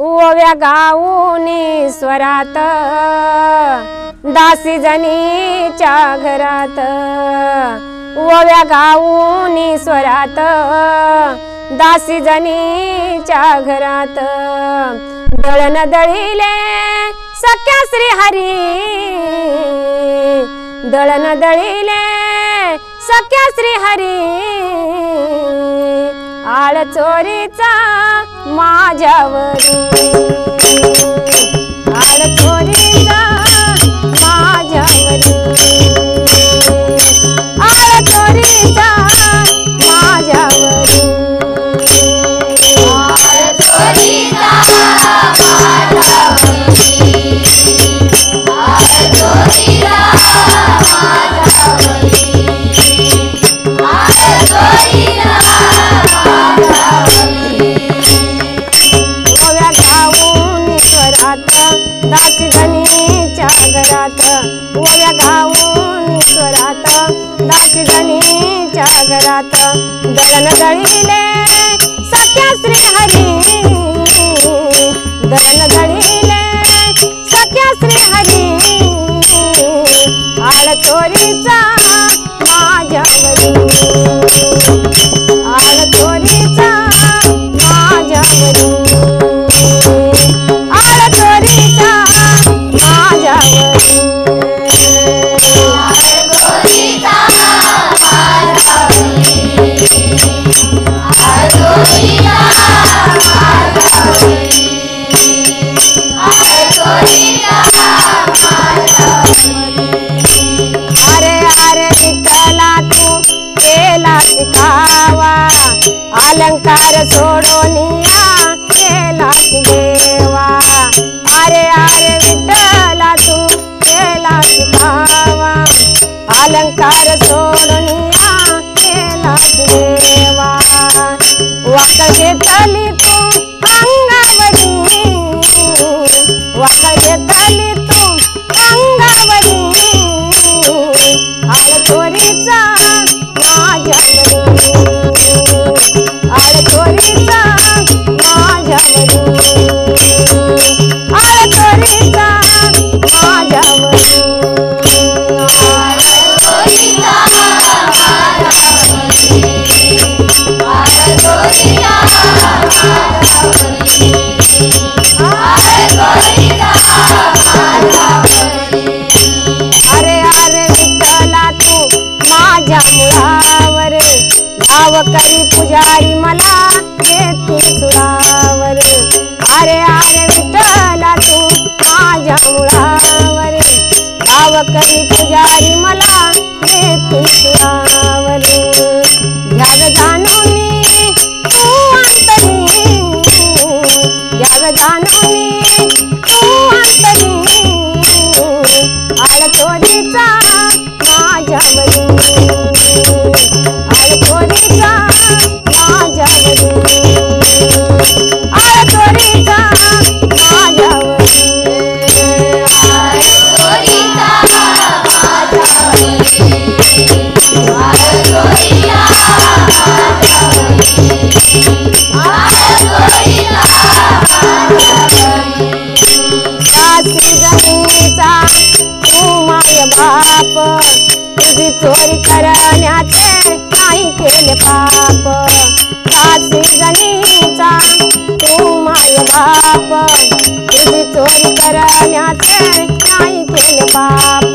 ओव्या गाऊनी स्वरात दासी जनीच्या घरात ओव्या गाऊनी स्वरात दासी जनीच्या घरात दळण दळिले सख्या श्री हरी दळण दळिले सख्या श्री हरी आळ चोरीचा माझ्यावरी आळ चोरीचा माझ्यावरी आळ चोरीचा माझ्यावरी आळ चोरीचा दासी जनीच्या घरात ओव्या गाऊन स्वरात दासी जनीच्या घरात दळण दळिले सख्या श्री हरी दळण दळिले सख्या श्री हरी आळ चोरीचा माझ्यावरी आळ चोरीचा माझ्यावरी शिकावा अलंकार सोडोनिया केलास देवा अरे अरे विठ्ठला तू केला शिकावा अलंकार सोडोनिया केलास देवा वाक घेतली तू अंगावरी वाक घेतली तू अंगावरी आळ चोरीचा आळ चोरीचा माझ्यावरी आळ चोरीचा माझ्यावरी अरे अरे विठ्ठला तू माझ्या मुळावर गाव करी पुजारी मला घेते सुरावर अरे अरे विठ्ठला तू माझ्या मुळावर गाव करी पुजारी मला घेते सुरावर घ्याव जाणून तू अंतरी घ्याव जाणून तू अंतरी आळ चोरीचा माझ्यावरी आळ चोरीचा माझ्यावरी आळ चोरीचा माझ्यावरी आळ चोरीचा दासी जनीचा तू माय बाप तुझी चोरी करण्याचे नाही केले पाप दासी जनीचा तू माय बाप तुझी चोरी करण्याचे नाही केले पाप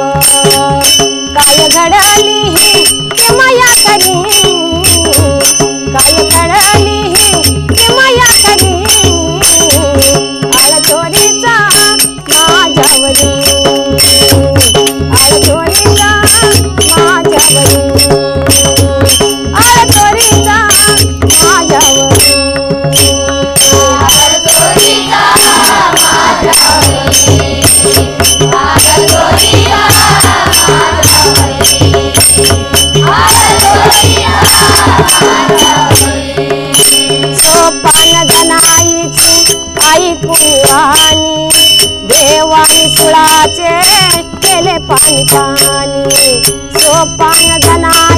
काय घडली ही माया करी काय घडली ही माया करी आळ चोरीचा माझ्यावरी आळ चोरीचा माझ्यावरी आळ चोरीचा माझ्यावरी आळ चोरीचा माझ्यावरी आळ चोरीचा सोपान जनाईची ऐकून वाणी देवानी सुळाचे केले पाणी पाणी सोपान जना